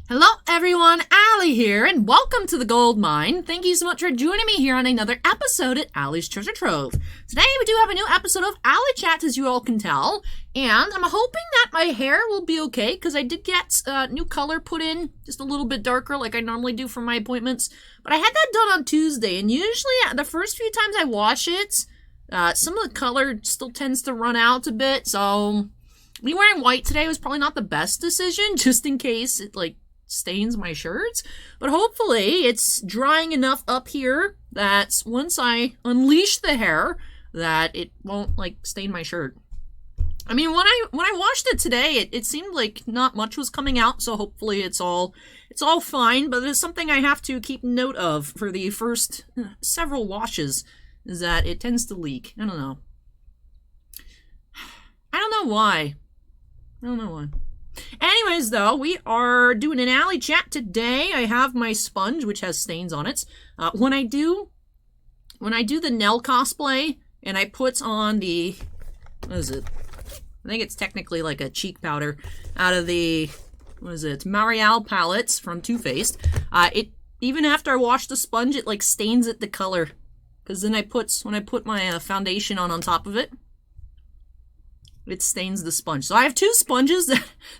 Hello everyone, Allie here, and welcome to the Gold Mine. Thank you so much for joining me here on another episode at Allie's Treasure Trove. Today we do have a new episode of ALLYCHAT, as you all can tell, and I'm hoping that my hair will be okay, because I did get new color put in, just a little bit darker like I normally do for my appointments. But I had that done on Tuesday, and usually the first few times I wash it, some of the color still tends to run out a bit, so me wearing white today was probably not the best decision, just in case it, stains my shirts, but hopefully it's drying enough up here that once I unleash the hair that it won't stain my shirt. I mean, when I washed it today, it seemed like not much was coming out, so hopefully it's all fine, but it's something I have to keep note of for the first several washes, is that it tends to leak. I don't know why. Anyways, though, we are doing an ALLYCHAT today. I have my sponge, which has stains on it. When I do the Nell cosplay, and I put on the, what is it? I think it's technically like a cheek powder out of the, what is it? Marielle palettes from Too Faced. It, even after I wash the sponge, it stains it the color. Because then when I put my foundation on top of it, it stains the sponge. So I have two sponges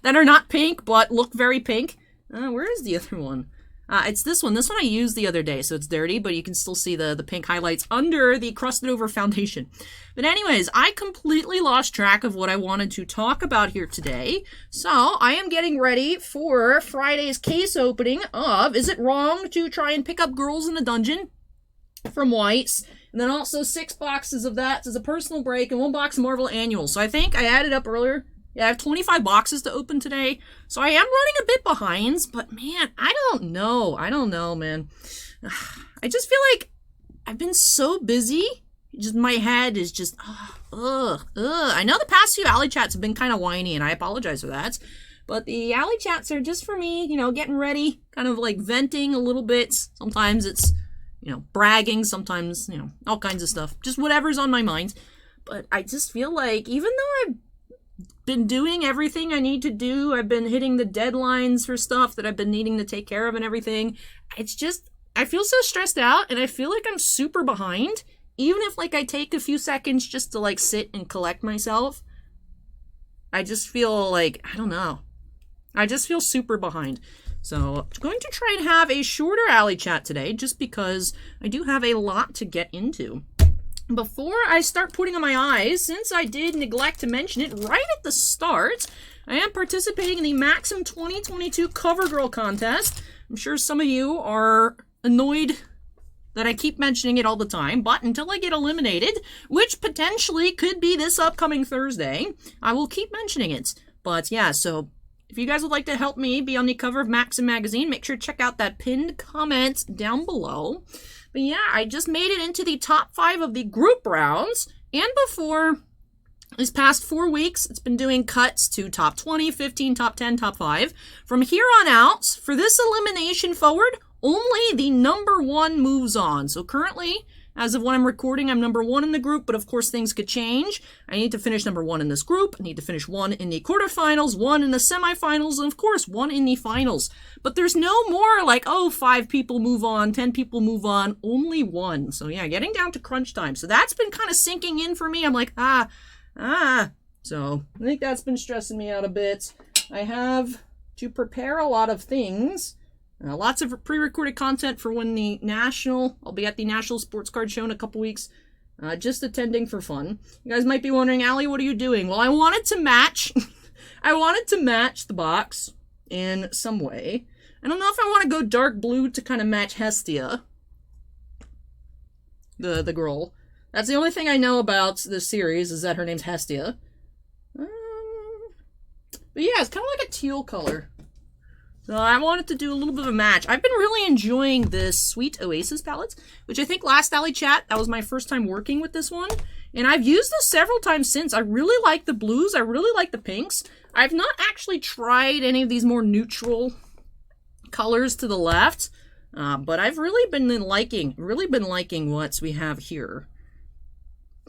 that are not pink, but look very pink. Where is the other one? It's this one. This one I used the other day, so it's dirty, but you can still see the pink highlights under the crusted over foundation. But anyways, I completely lost track of what I wanted to talk about here today. So I am getting ready for Friday's case opening of Is It Wrong to Try and Pick Up Girls in a Dungeon from White's. And then also 6 boxes of that as a personal break and 1 box of Marvel Annuals. So I think I added up earlier. Yeah, I have 25 boxes to open today. So I am running a bit behind, but man, I don't know, man. I just feel like I've been so busy. Just my head is just, I know the past few ALLYCHATs have been kind of whiny, and I apologize for that. But the ALLYCHATs are just for me, getting ready, kind of venting a little bit. Sometimes it's bragging, sometimes, all kinds of stuff. Just whatever's on my mind. But I just feel like, even though I've been doing everything I need to do, I've been hitting the deadlines for stuff that I've been needing to take care of and everything, it's just, I feel so stressed out, and I feel like I'm super behind. Even if, I take a few seconds just to, sit and collect myself, I just feel I don't know. I just feel super behind. So I'm going to try and have a shorter ALLYCHAT today, just because I do have a lot to get into. Before I start putting on my eyes, since I did neglect to mention it right at the start, I am participating in the Maxim 2022 CoverGirl contest. I'm sure some of you are annoyed that I keep mentioning it all the time, but until I get eliminated, which potentially could be this upcoming Thursday, I will keep mentioning it. But yeah, so if you guys would like to help me be on the cover of Maxim magazine, make sure to check out that pinned comment down below. But yeah, I just made it into the top 5 of the group rounds, and before these past 4 weeks, it's been doing cuts to top 20, 15, top 10, top 5. From here on out, for this elimination forward, only the number 1 moves on. So currently, as of when I'm recording, I'm number 1 in the group, but of course things could change. I need to finish number 1 in this group. I need to finish 1 in the quarterfinals, 1 in the semifinals, and of course 1 in the finals. But there's no more 5 people move on, 10 people move on, only 1. So yeah, getting down to crunch time. So that's been kind of sinking in for me. I'm like, So I think that's been stressing me out a bit. I have to prepare a lot of things. Lots of pre-recorded content for when I'll be at the National Sports Card Show in a couple weeks, just attending for fun. You guys might be wondering, Allie, what are you doing? Well, I wanted to match the box in some way. I don't know if I want to go dark blue to kind of match Hestia, the girl. That's the only thing I know about this series, is that her name's Hestia. But yeah, it's kind of like a teal color. So I wanted to do a little bit of a match. I've been really enjoying this Sweet Oasis palette, which I think last ALLYCHAT, that was my first time working with this one. And I've used this several times since. I really like the blues. I really like the pinks. I've not actually tried any of these more neutral colors to the left, but I've really been liking what we have here.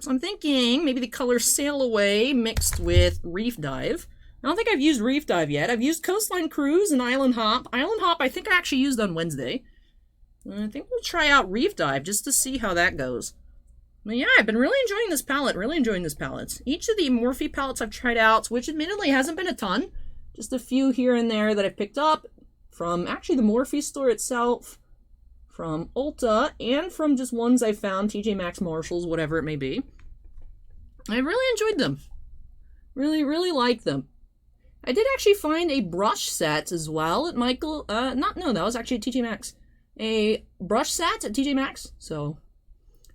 So I'm thinking maybe the color Sail Away mixed with Reef Dive. I don't think I've used Reef Dive yet. I've used Coastline Cruise and Island Hop. Island Hop I think I actually used on Wednesday. And I think we'll try out Reef Dive just to see how that goes. But yeah, I've been really enjoying this palette. Really enjoying this palette. Each of the Morphe palettes I've tried out, which admittedly hasn't been a ton. Just a few here and there that I've picked up from actually the Morphe store itself, from Ulta, and from just ones I found, TJ Maxx, Marshalls, whatever it may be. I really enjoyed them. Really, really like them. I did actually find a brush set as well at Michael, that was actually at TJ Maxx. A brush set at TJ Maxx, so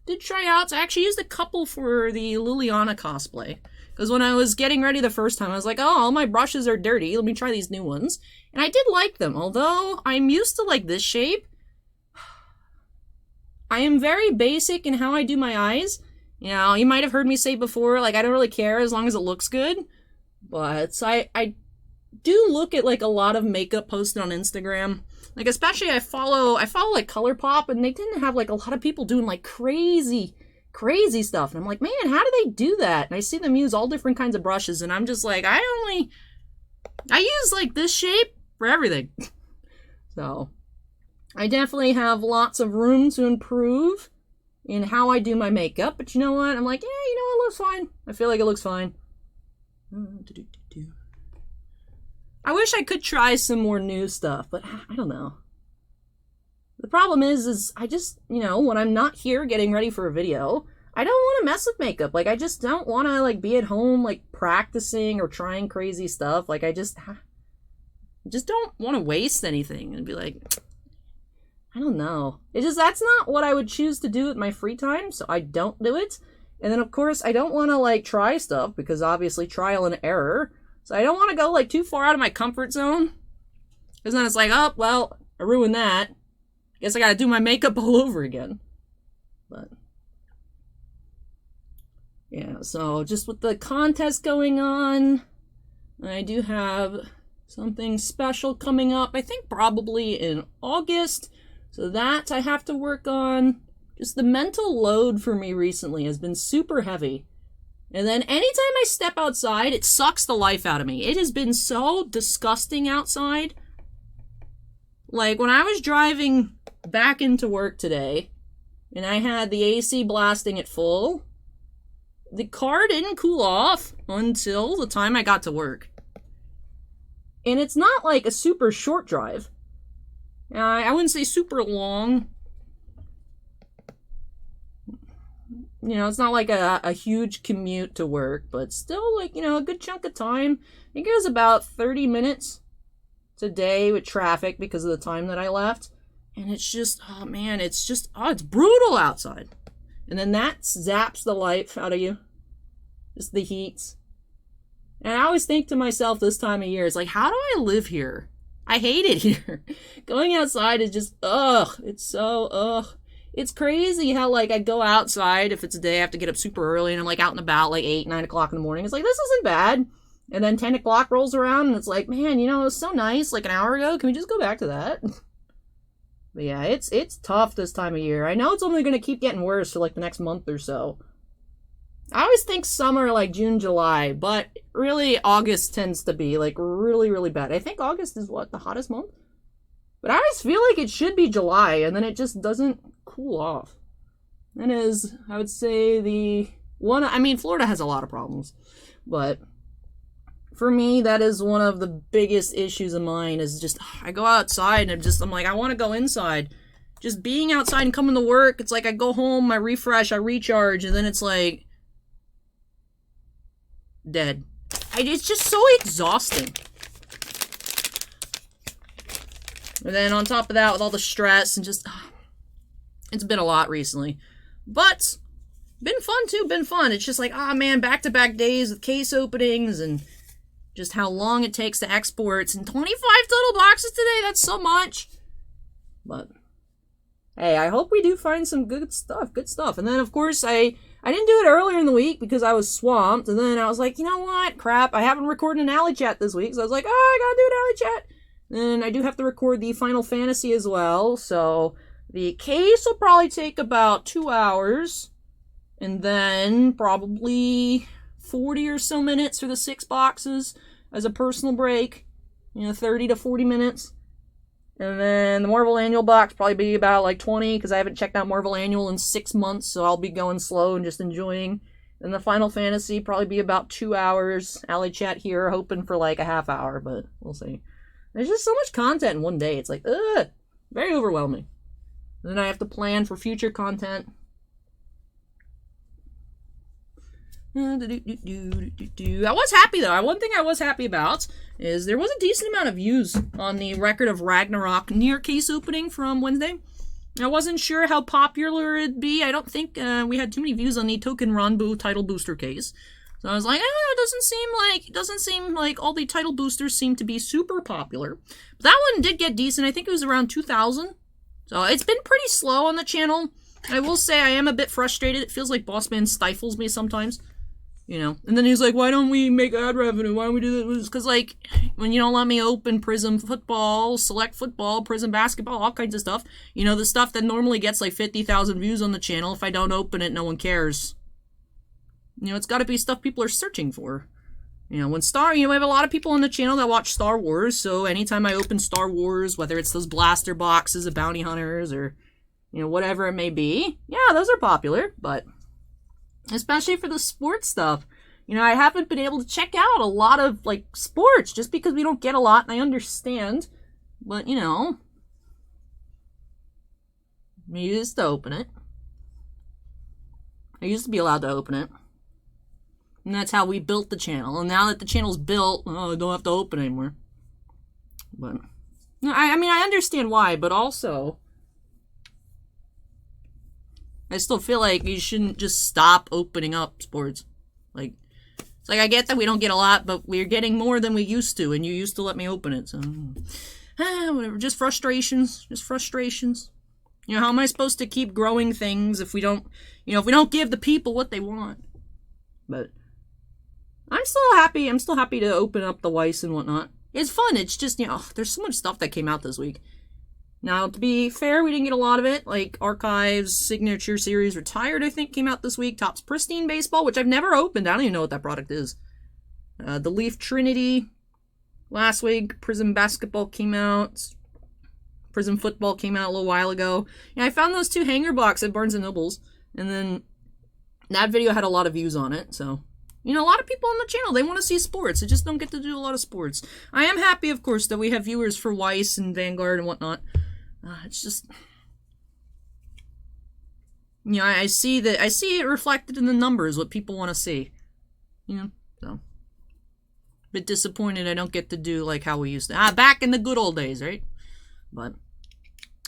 did try out. I actually used a couple for the Liliana cosplay. Because when I was getting ready the first time, I was like, oh, all my brushes are dirty. Let me try these new ones. And I did like them. Although I'm used to like this shape. I am very basic in how I do my eyes. You know, you might have heard me say before, like, I don't really care as long as it looks good. But I do look at like a lot of makeup posted on Instagram. Like, especially I follow like ColourPop, and they tend to have like a lot of people doing like crazy stuff. And I'm like, man, how do they do that? And I see them use all different kinds of brushes, and I'm just like, I use like this shape for everything. So I definitely have lots of room to improve in how I do my makeup. But you know what? I'm like, yeah, you know, it looks fine. I feel like it looks fine. I wish I could try some more new stuff, but I don't know. The problem is I just, you know, when I'm not here getting ready for a video, I don't want to mess with makeup. Like, I just don't want to, like, be at home, like, practicing or trying crazy stuff. Like, I just don't want to waste anything and be like, I don't know. That's not what I would choose to do with my free time, so I don't do it. And then, of course, I don't want to, like, try stuff, because obviously trial and error. So I don't want to go, like, too far out of my comfort zone. Because then it's like, oh, well, I ruined that. Guess I gotta do my makeup all over again. But yeah, so just with the contest going on, I do have something special coming up. I think probably in August. So that I have to work on. Just the mental load for me recently has been super heavy. And then anytime I step outside, it sucks the life out of me. It has been so disgusting outside. Like, when I was driving back into work today, and I had the AC blasting at full, the car didn't cool off until the time I got to work. And it's not like a super short drive. I wouldn't say super long. You know, it's not like a huge commute to work, but still, like, you know, a good chunk of time. I think it was about 30 minutes today with traffic because of the time that I left. And it's just, oh man, it's brutal outside. And then that zaps the life out of you. Just the heat. And I always think to myself this time of year, it's like, how do I live here? I hate it here. Going outside is just, it's so, It's crazy how, like, I go outside if it's a day I have to get up super early and I'm, like, out and about, like, 8, 9 o'clock in the morning. It's like, this isn't bad. And then 10 o'clock rolls around and it's like, man, you know, it was so nice, like, an hour ago. Can we just go back to that? But yeah, it's tough this time of year. I know it's only going to keep getting worse for, like, the next month or so. I always think summer, like, June, July, but really August tends to be, like, really, really bad. I think August is, what, the hottest month? But I always feel like it should be July, and then it just doesn't cool off. That is, I would say, the one, I mean, Florida has a lot of problems, but for me, that is one of the biggest issues of mine, is just, I go outside and I'm like, I want to go inside. Just being outside and coming to work, it's like I go home, I refresh, I recharge, and then it's like, dead. It's just so exhausting. And then on top of that, with all the stress and just, it's been a lot recently. But, been fun too, been fun. It's just like, man, back-to-back days with case openings and just how long it takes to export. And 25 total boxes today, that's so much. But, hey, I hope we do find some good stuff. And then, of course, I didn't do it earlier in the week because I was swamped. And then I was like, you know what? Crap, I haven't recorded an ALLYCHAT this week. So I was like, I gotta do an ALLYCHAT. And I do have to record the Final Fantasy as well. So the case will probably take about 2 hours. And then probably 40 or so minutes for the 6 boxes. as a personal break, 30 to 40 minutes. And then the Marvel Annual box probably be about like 20, because I haven't checked out Marvel Annual in 6 months, so I'll be going slow and just enjoying. And the Final Fantasy probably be about 2 hours. Alley Chat here, hoping for like a half hour, but we'll see. There's just so much content in one day. It's like, very overwhelming. And then I have to plan for future content. I was happy though. One thing I was happy about is there was a decent amount of views on the Record of Ragnarok near case opening from Wednesday. I wasn't sure how popular it'd be. I don't think we had too many views on the Token Ranbu title booster case. So I was like, it doesn't seem like all the title boosters seem to be super popular. But that one did get decent. I think it was around 2,000. So it's been pretty slow on the channel. I will say I am a bit frustrated. It feels like Bossman stifles me sometimes. And then he's like, why don't we make ad revenue? Why don't we do this? Because, like, when you don't let me open Prism Football, Select Football, Prism Basketball, all kinds of stuff, the stuff that normally gets, like, 50,000 views on the channel, if I don't open it, no one cares. It's got to be stuff people are searching for. We have a lot of people on the channel that watch Star Wars, so anytime I open Star Wars, whether it's those blaster boxes of bounty hunters or, whatever it may be, yeah, those are popular, but especially for the sports stuff. I haven't been able to check out a lot of, like, sports just because we don't get a lot, and I understand. But, I used to open it. I used to be allowed to open it. And that's how we built the channel. And now that the channel's built, I don't have to open anymore. But, I understand why, but also I still feel like you shouldn't just stop opening up sports. It's like I get that we don't get a lot, but we're getting more than we used to, and you used to let me open it, so whatever. Just frustrations. How am I supposed to keep growing things if we don't give the people what they want? But I'm still happy. I'm still happy to open up the Weiss and whatnot. It's fun. It's just, there's so much stuff that came out this week. Now, to be fair, we didn't get a lot of it. Like, Archives, Signature Series Retired, I think, came out this week. Topps Pristine Baseball, which I've never opened. I don't even know what that product is. The Leaf Trinity last week. Prism Basketball came out. Prism Football came out a little while ago. I found those 2 hanger boxes at Barnes & Noble's. And then that video had a lot of views on it, so a lot of people on the channel, they want to see sports. They just don't get to do a lot of sports. I am happy, of course, that we have viewers for Weiss and Vanguard and whatnot. It's just, I see it reflected in the numbers, what people want to see. So. A bit disappointed I don't get to do like how we used to. Back in the good old days, right? But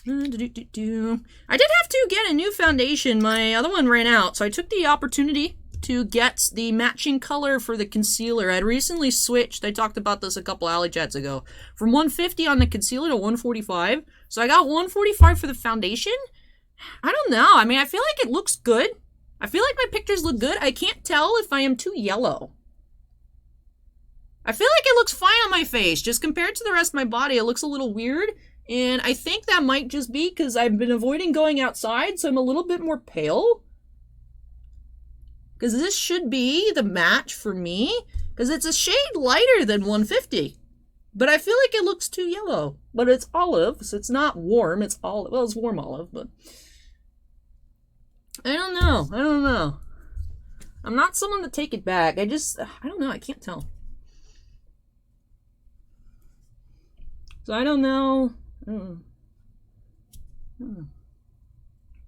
I did have to get a new foundation. My other one ran out, so I took the opportunity to get the matching color for the concealer. I'd recently switched, I talked about this a couple Alley Chats ago, from 150 on the concealer to 145. So I got 145 for the foundation. I don't know. I feel like it looks good. I feel like my pictures look good. I can't tell if I am too yellow. I feel like it looks fine on my face. Just compared to the rest of my body, it looks a little weird. And I think that might just be because I've been avoiding going outside, so I'm a little bit more pale. Because this should be the match for me. Because it's a shade lighter than 150. But I feel like it looks too yellow. But it's olive, so it's not warm. It's olive. Well, it's warm olive, but I don't know. I'm not someone to take it back. I don't know. I can't tell. So I don't know. I don't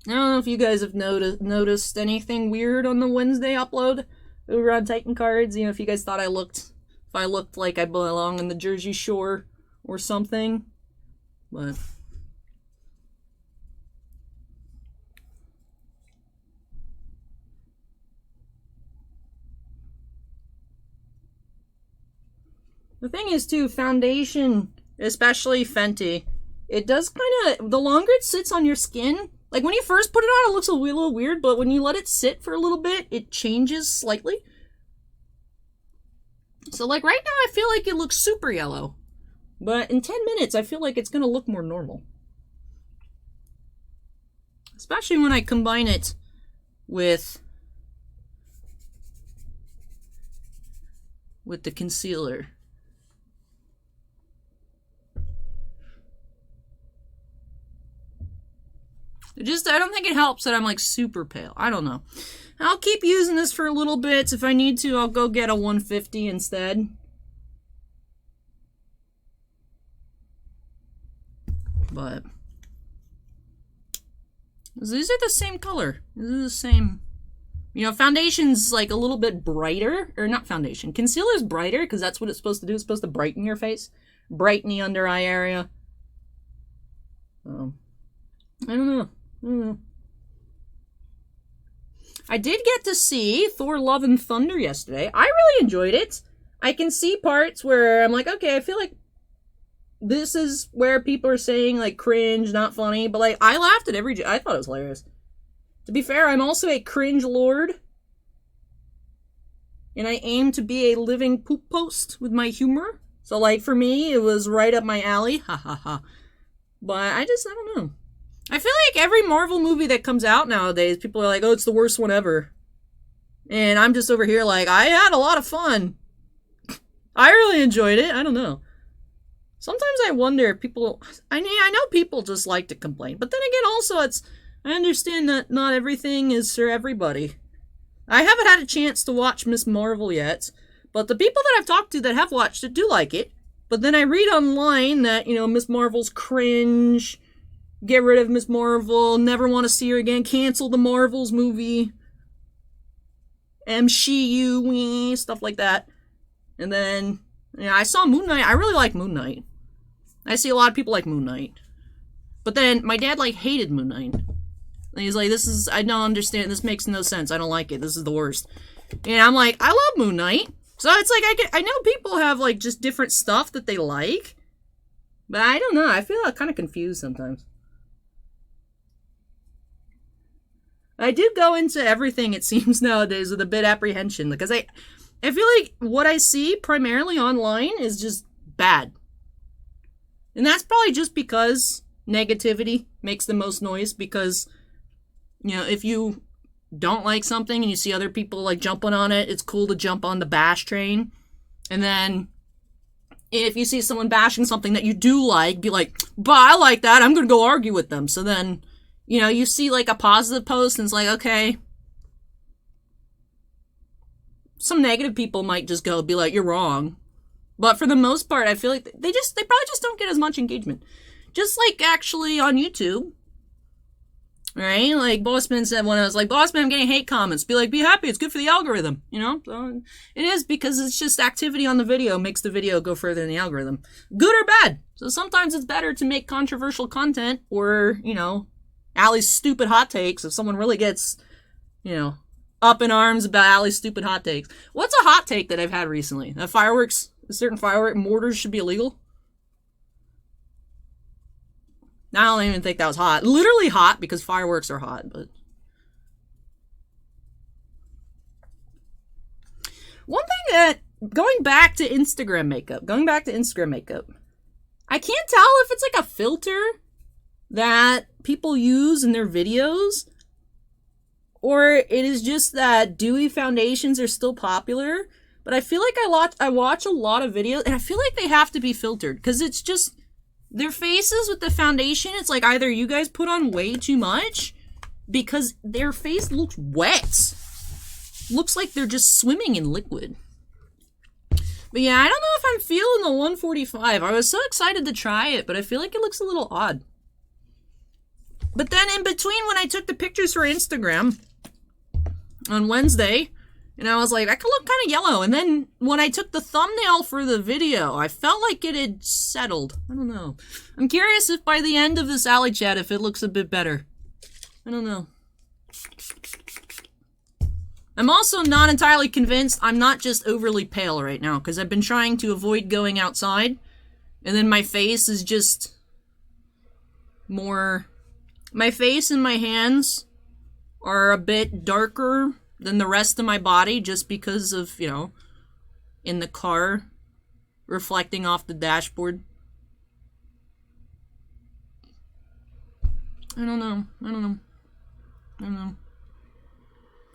know if you guys have noticed anything weird on the Wednesday upload over on Titan Cards. If you guys thought I looked like I belong in the Jersey Shore or something. But the thing is too, foundation, especially Fenty, it does kind of, the longer it sits on your skin, like when you first put it on, it looks a little weird, but when you let it sit for a little bit, it changes slightly. So like right now, I feel like it looks super yellow. But in 10 minutes, I feel like it's going to look more normal. Especially when I combine it with the concealer. I don't think it helps that I'm like super pale. I don't know. I'll keep using this for a little bit. If I need to, I'll go get a 150 instead. But these are the same color. This is the same. You know, foundation's like a little bit brighter. Or not foundation. Concealer's brighter because that's what it's supposed to do. It's supposed to brighten your face. Brighten the under eye area. I don't know. I did get to see Thor Love and Thunder yesterday. I really enjoyed it. I can see parts where I'm like, okay, I feel like this is where people are saying, like, cringe, not funny. But, like, I laughed at I thought it was hilarious. To be fair, I'm also a cringe lord. And I aim to be a living poop post with my humor. So, like, for me, it was right up my alley. Ha ha ha. But I don't know. I feel like every Marvel movie that comes out nowadays, people are like, oh, it's the worst one ever. And I'm just over here like, I had a lot of fun. I really enjoyed it. I don't know. Sometimes I wonder if people... I know people just like to complain. But then again, also, I understand that not everything is for everybody. I haven't had a chance to watch Miss Marvel yet. But the people that I've talked to that have watched it do like it. But then I read online that, you know, Miss Marvel's cringe... Get rid of Miss Marvel, never want to see her again, cancel the Marvels movie, MCU, stuff like that. And then, yeah, I saw Moon Knight. I really like Moon Knight. I see a lot of people like Moon Knight. But then, my dad, like, hated Moon Knight. And he's like, I don't understand, this makes no sense, I don't like it, this is the worst. And I'm like, I love Moon Knight. So it's like, I know people have, like, just different stuff that they like. But I don't know, I feel kind of confused sometimes. I do go into everything, it seems, nowadays with a bit of apprehension, because I feel like what I see primarily online is just bad. And that's probably just because negativity makes the most noise, because, you know, if you don't like something and you see other people, like, jumping on it, it's cool to jump on the bash train. And then, if you see someone bashing something that you do like, be like, but I like that, I'm gonna go argue with them. So then... You know, you see, like, a positive post, and it's like, okay. Some negative people might just go be like, you're wrong. But for the most part, I feel like they probably just don't get as much engagement. Just like, actually, on YouTube. Right? Like, Bossman said when I was like, Bossman, I'm getting hate comments. Be like, be happy, it's good for the algorithm. You know? So, it is, because it's just activity on the video makes the video go further in the algorithm. Good or bad. So sometimes it's better to make controversial content, or, you know... Allie's stupid hot takes, if someone really gets, you know, up in arms about Allie's stupid hot takes. What's a hot take that I've had recently? That certain firework mortars should be illegal? I don't even think that was hot. Literally hot, because fireworks are hot, but... One thing that, going back to Instagram makeup, I can't tell if it's like a filter that people use in their videos, or it is just that dewy foundations are still popular. But I feel like I watch a lot of videos, and I feel like they have to be filtered, because it's just their faces with the foundation. It's like either you guys put on way too much, because their face looks wet, looks like they're just swimming in liquid. But yeah, I don't know if I'm feeling the 145. I was so excited to try it, but I feel like it looks a little odd. But then in between, when I took the pictures for Instagram on Wednesday, and I was like, that could look kind of yellow. And then when I took the thumbnail for the video, I felt like it had settled. I don't know. I'm curious if by the end of this ALLYCHAT, if it looks a bit better. I don't know. I'm also not entirely convinced I'm not just overly pale right now, because I've been trying to avoid going outside. And then my face is just more... My face and my hands are a bit darker than the rest of my body, just because of, you know, in the car, reflecting off the dashboard. I don't know.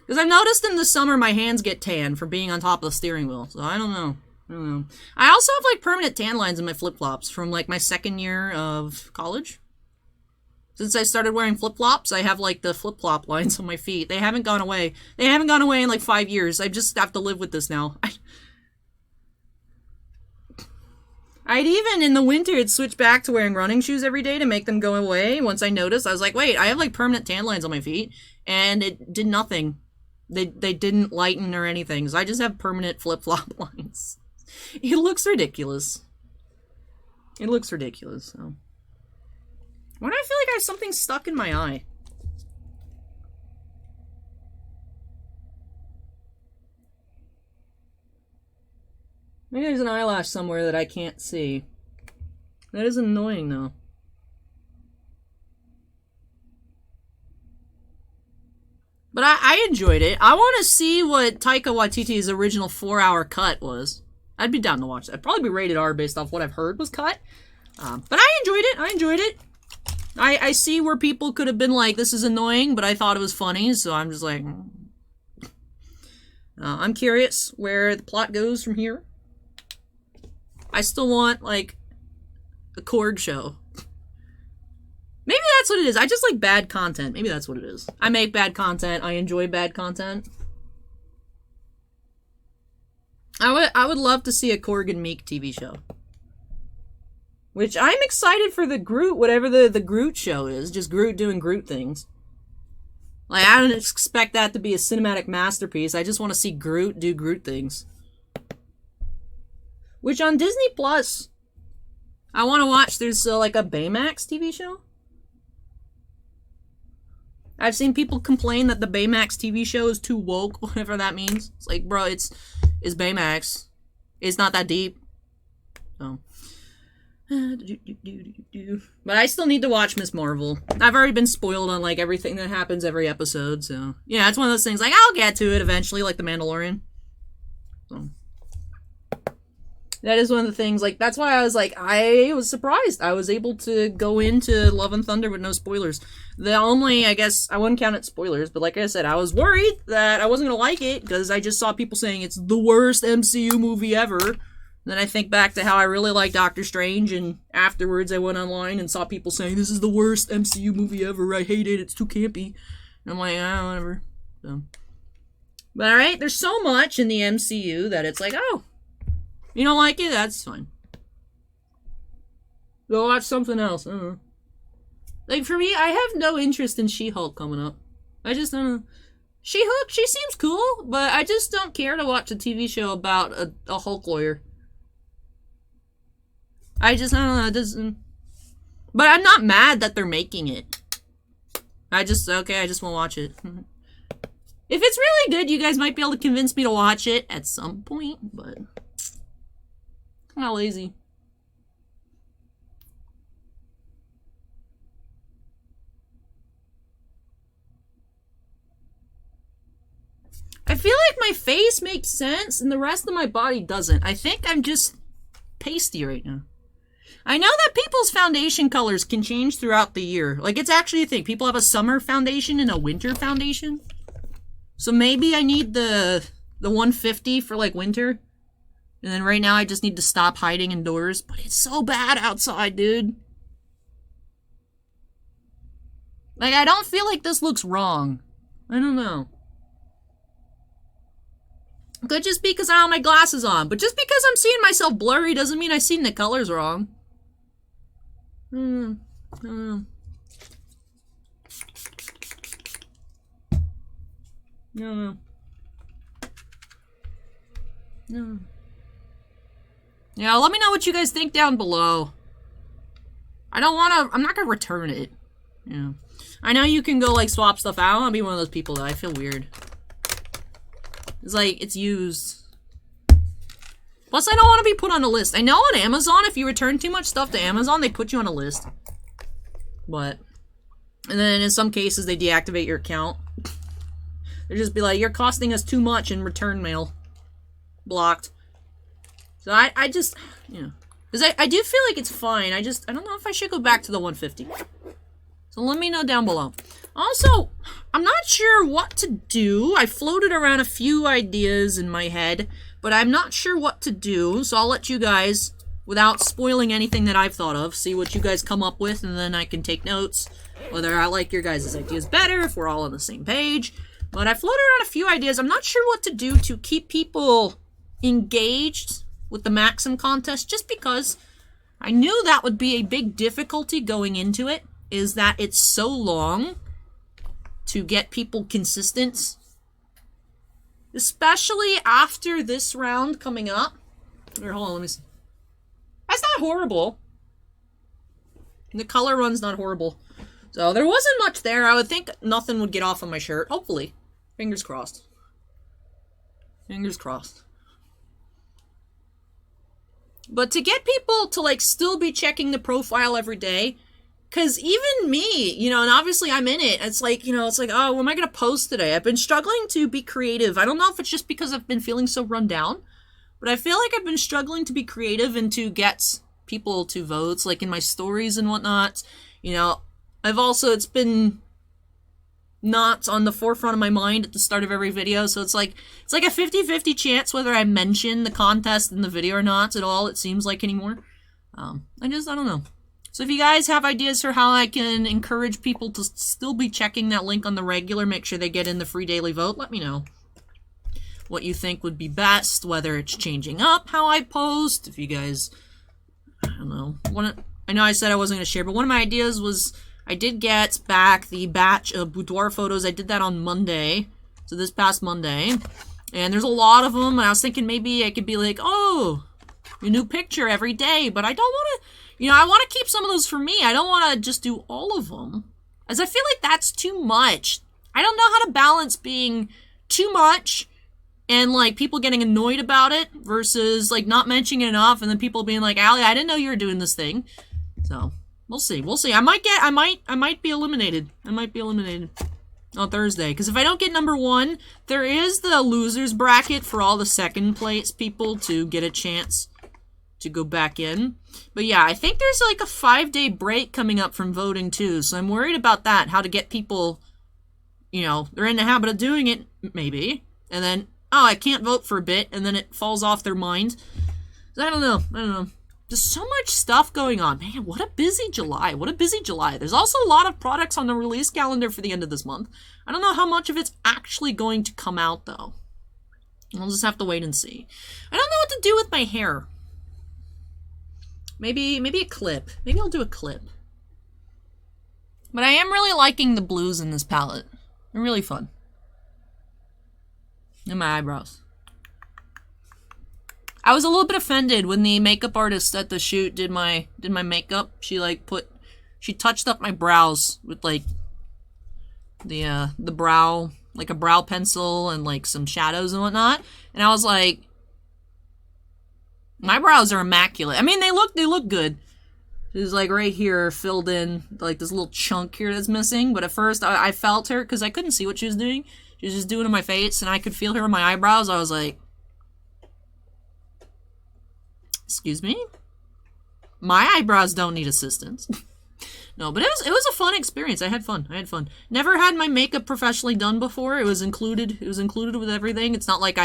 Because I've noticed in the summer my hands get tan from being on top of the steering wheel, so I don't know. I also have, like, permanent tan lines in my flip-flops from, like, my second year of college. Since I started wearing flip-flops, I have, like, the flip-flop lines on my feet. They haven't gone away. They haven't gone away in, like, 5 years. I just have to live with this now. I'd even, in the winter, I'd switch back to wearing running shoes every day to make them go away. Once I noticed, I was like, wait, I have, like, permanent tan lines on my feet. And it did nothing. They didn't lighten or anything. So I just have permanent flip-flop lines. It looks ridiculous. It looks ridiculous, so... Why do I feel like I have something stuck in my eye? Maybe there's an eyelash somewhere that I can't see. That is annoying, though. But I enjoyed it. I want to see what Taika Waititi's original 4-hour cut was. I'd be down to watch that. I'd probably be rated R based off what I've heard was cut. But I enjoyed it. I enjoyed it. I see where people could have been like, this is annoying, but I thought it was funny, so I'm just like... I'm curious where the plot goes from here. I still want, like, a Korg show. Maybe that's what it is. I just like bad content. Maybe that's what it is. I make bad content. I enjoy bad content. I would love to see a Korg and Meek TV show. Which I'm excited for the Groot, whatever the Groot show is. Just Groot doing Groot things. Like, I don't expect that to be a cinematic masterpiece. I just want to see Groot do Groot things. Which on Disney Plus, I want to watch. There's like a Baymax TV show. I've seen people complain that the Baymax TV show is too woke, whatever that means. It's like, bro, it's Baymax. It's not that deep. So. But I still need to watch Ms. Marvel. I've already been spoiled on, like, everything that happens every episode, so... Yeah, it's one of those things, like, I'll get to it eventually, like The Mandalorian. So... That is one of the things, like, that's why I was like, I was surprised. I was able to go into Love and Thunder with no spoilers. The only, I guess, I wouldn't count it spoilers, but like I said, I was worried that I wasn't gonna like it, because I just saw people saying it's the worst MCU movie ever. Then I think back to how I really liked Doctor Strange, and afterwards I went online and saw people saying, this is the worst MCU movie ever, I hate it, it's too campy. And I'm like, whatever. So. But alright, there's so much in the MCU that it's like, oh, you don't like it? That's fine. Go watch something else. I don't know. Like, for me, I have no interest in She-Hulk coming up. I just don't know. She-Hulk, she seems cool, but I just don't care to watch a TV show about a Hulk lawyer. I don't know, it doesn't... But I'm not mad that they're making it. I just won't watch it. If it's really good, you guys might be able to convince me to watch it at some point, but... I'm not lazy. I feel like my face makes sense and the rest of my body doesn't. I think I'm just pasty right now. I know that people's foundation colors can change throughout the year. Like, it's actually a thing. People have a summer foundation and a winter foundation. So maybe I need the 150 for, like, winter. And then right now I just need to stop hiding indoors. But it's so bad outside, dude. Like, I don't feel like this looks wrong. I don't know. Could just be because I don't have my glasses on. But just because I'm seeing myself blurry doesn't mean I've seen the colors wrong. I don't know. No. Yeah, let me know what you guys think down below. I'm not gonna return it. Yeah. I know you can go, like, swap stuff out. I don't wanna be one of those people that I feel weird. It's like, it's used. Plus, I don't want to be put on a list. I know on Amazon, if you return too much stuff to Amazon, they put you on a list. But, and then in some cases, they deactivate your account. They just be like, you're costing us too much in return mail. Blocked. So I just, you know. Because I do feel like it's fine. I don't know if I should go back to the 150. So let me know down below. Also, I'm not sure what to do. I floated around a few ideas in my head, but I'm not sure what to do. So I'll let you guys without spoiling anything that I've thought of, see what you guys come up with, and then I can take notes, whether I like your guys' ideas better, if we're all on the same page. But I floated around a few ideas. I'm not sure what to do to keep people engaged with the Maxim contest, just because I knew that would be a big difficulty going into it, is that it's so long to get people consistent. Especially after this round coming up. Here, hold on, let me see. That's not horrible. The color run's not horrible. So there wasn't much there. I would think nothing would get off on my shirt. Hopefully. Fingers crossed. Fingers crossed. But to get people to, like, still be checking the profile every day, because even me, you know, and obviously I'm in it, it's like, you know, it's like, oh, what am I going to post today? I've been struggling to be creative. I don't know if it's just because I've been feeling so run down, but I feel like I've been struggling to be creative and to get people to vote, like in my stories and whatnot. You know, it's been not on the forefront of my mind at the start of every video, so it's like a 50-50 chance whether I mention the contest in the video or not at all, it seems like anymore. I don't know. So if you guys have ideas for how I can encourage people to still be checking that link on the regular, make sure they get in the free daily vote, let me know what you think would be best, whether it's changing up how I post, if you guys, I don't know. I know I said I wasn't going to share, but one of my ideas was I did get back the batch of boudoir photos. I did that on Monday, so this past Monday, and there's a lot of them, and I was thinking maybe I could be like, oh, a new picture every day, but I don't want to. You know, I want to keep some of those for me. I don't want to just do all of them, as I feel like that's too much. I don't know how to balance being too much and, like, people getting annoyed about it versus, like, not mentioning it enough and then people being like, Allie, I didn't know you were doing this thing. So, we'll see. We'll see. I might be eliminated. I might be eliminated on Thursday, because if I don't get number 1, there is the losers bracket for all the second place people to get a chance to go back in. But yeah, I think there's like a 5-day break coming up from voting too, so I'm worried about that, how to get people, you know, they're in the habit of doing it, maybe, and then, oh, I can't vote for a bit, and then it falls off their mind. So I don't know. There's so much stuff going on. Man, what a busy July. There's also a lot of products on the release calendar for the end of this month. I don't know how much of it's actually going to come out, though. We'll just have to wait and see. I don't know what to do with my hair. Maybe a clip. Maybe I'll do a clip. But I am really liking the blues in this palette. They're really fun. And my eyebrows. I was a little bit offended when the makeup artist at the shoot did my makeup. She touched up my brows with like the brow, like a brow pencil and like some shadows and whatnot. And I was like, my brows are immaculate. I mean, they look good. She's like right here filled in like this little chunk here that's missing. But at first I felt her because I couldn't see what she was doing. She was just doing it in my face and I could feel her in my eyebrows. I was like, excuse me? My eyebrows don't need assistance. No, but it was a fun experience. I had fun. Never had my makeup professionally done before. It was included with everything. It's not like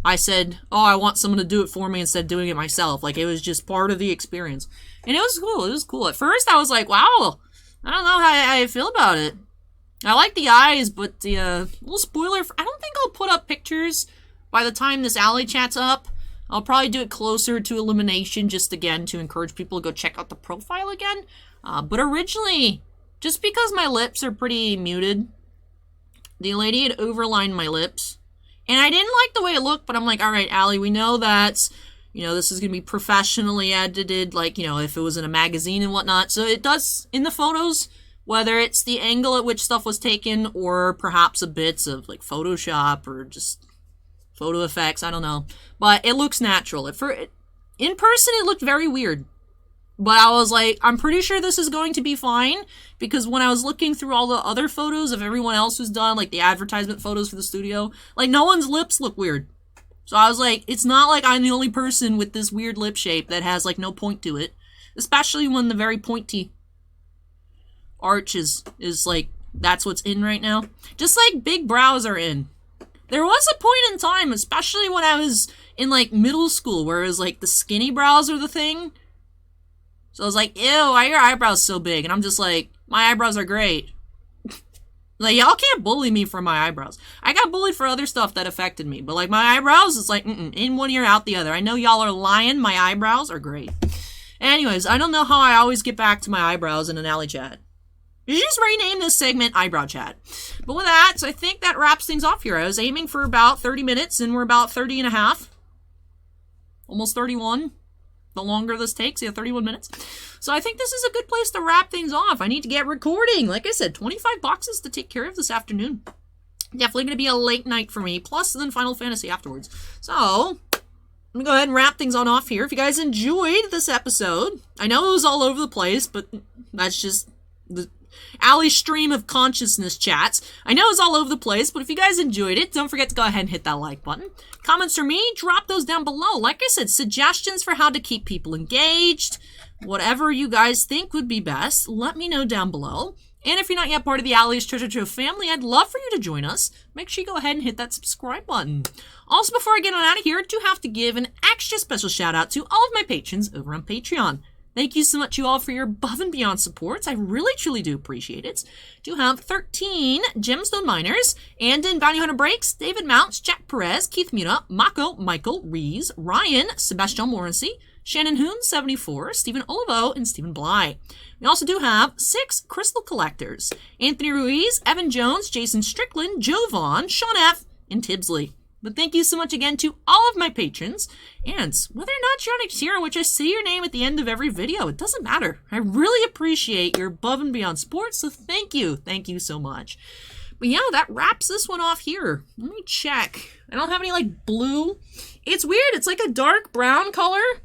I said, oh, I want someone to do it for me instead of doing it myself. Like, it was just part of the experience. And it was cool. At first, I was like, wow, I don't know how I feel about it. I like the eyes, but the little spoiler, I don't think I'll put up pictures by the time this ALLYCHAT's up. I'll probably do it closer to elimination, just again to encourage people to go check out the profile again. But originally, just because my lips are pretty muted, the lady had overlined my lips. And I didn't like the way it looked, but I'm like, all right, Allie, we know that, you know, this is going to be professionally edited, like, you know, if it was in a magazine and whatnot. So it does, in the photos, whether it's the angle at which stuff was taken or perhaps a bits of, like, Photoshop or just photo effects, I don't know. But it looks natural. In person, it looked very weird. But I was like, I'm pretty sure this is going to be fine, because when I was looking through all the other photos of everyone else who's done, like the advertisement photos for the studio, like no one's lips look weird. So I was like, it's not like I'm the only person with this weird lip shape that has like no point to it. Especially when the very pointy arch is like, that's what's in right now. Just like big brows are in. There was a point in time, especially when I was in, like, middle school, where it was, like, the skinny brows are the thing. So I was like, ew, why are your eyebrows so big? And I'm just like, my eyebrows are great. Like, y'all can't bully me for my eyebrows. I got bullied for other stuff that affected me. But, like, my eyebrows, it's like, in one ear, out the other. I know y'all are lying. My eyebrows are great. Anyways, I don't know how I always get back to my eyebrows in an alley chat. You should just rename this segment Eyebrow Chat. But with that, so I think that wraps things off here. I was aiming for about 30 minutes, and we're about 30 and a half. Almost 31. The longer this takes, yeah, 31 minutes. So I think this is a good place to wrap things off. I need to get recording. Like I said, 25 boxes to take care of this afternoon. Definitely going to be a late night for me, plus then Final Fantasy afterwards. So, I'm going to go ahead and wrap things on off here. If you guys enjoyed this episode, I know it was all over the place, but that's just the Allie stream of consciousness chats. I know it's all over the place, but if you guys enjoyed it, don't forget to go ahead and hit that like button. Comments for me, drop those down below. Like I said, suggestions for how to keep people engaged. Whatever you guys think would be best, let me know down below. And if you're not yet part of the Allie's Treasure Trove family, I'd love for you to join us. Make sure you go ahead and hit that subscribe button. Also, before I get on out of here, I do have to give an extra special shout out to all of my patrons over on Patreon. Thank you so much, you all, for your above and beyond supports. I really, truly do appreciate it. Do have 13 Gemstone Miners, Andon Bounty Hunter Breaks, David Mounts, Jack Perez, Keith Muna, Mako, Michael, Rees, Ryan, Sebastian Morency, Shannon Hoon, 74, Stephen Olivo, and Stephen Bly. We also do have 6 Crystal Collectors, Anthony Ruiz, Evan Jones, Jason Strickland, Joe Vaughn, Sean F., and Tibbsley. But thank you so much again to all of my patrons, and whether or not you're on a tier in which I say your name at the end of every video, it doesn't matter. I really appreciate your above and beyond support, so thank you. Thank you so much. But yeah, that wraps this one off here. Let me check. I don't have any, like, blue. It's weird. It's like a dark brown color,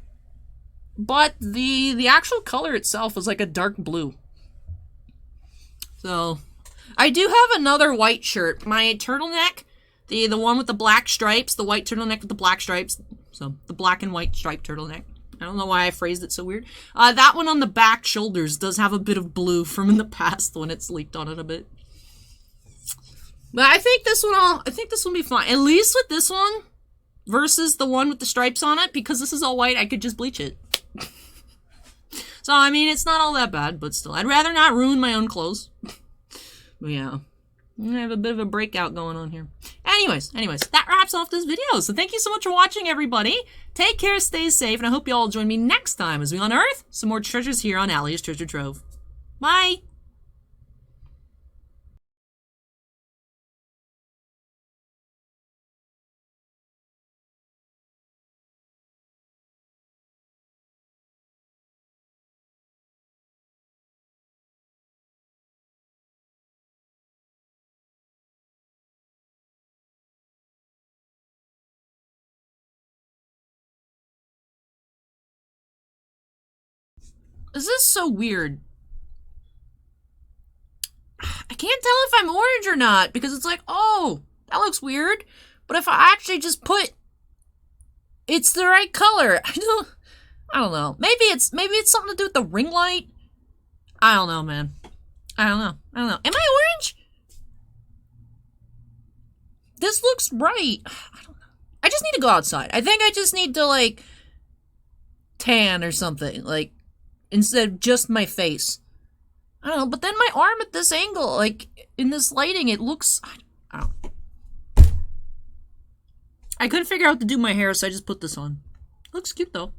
but the actual color itself is like a dark blue. So, I do have another white shirt. My turtleneck, the one with the black stripes, the white turtleneck with the black stripes. So, the black and white striped turtleneck. I don't know why I phrased it so weird. That one on the back shoulders does have a bit of blue from in the past when it's leaked on it a bit. But I think this one will be fine. At least with this one versus the one with the stripes on it, because this is all white, I could just bleach it. So, I mean, it's not all that bad, but still. I'd rather not ruin my own clothes. But yeah. I have a bit of a breakout going on here. Anyways, that wraps off this video. So thank you so much for watching, everybody. Take care, stay safe, and I hope you all join me next time as we unearth some more treasures here on Allie's Treasure Trove. Bye! This is so weird. I can't tell if I'm orange or not, because it's like, oh, that looks weird. But if I actually just put, it's the right color. I don't know. Maybe it's something to do with the ring light. I don't know, man. I don't know. Am I orange? This looks right. I don't know. I just need to go outside. I think I just need to, like, tan or something. Like, instead of just my face. I don't know, but then my arm at this angle, like, in this lighting, it looks, I don't know. I couldn't figure out how to do my hair, so I just put this on. Looks cute, though.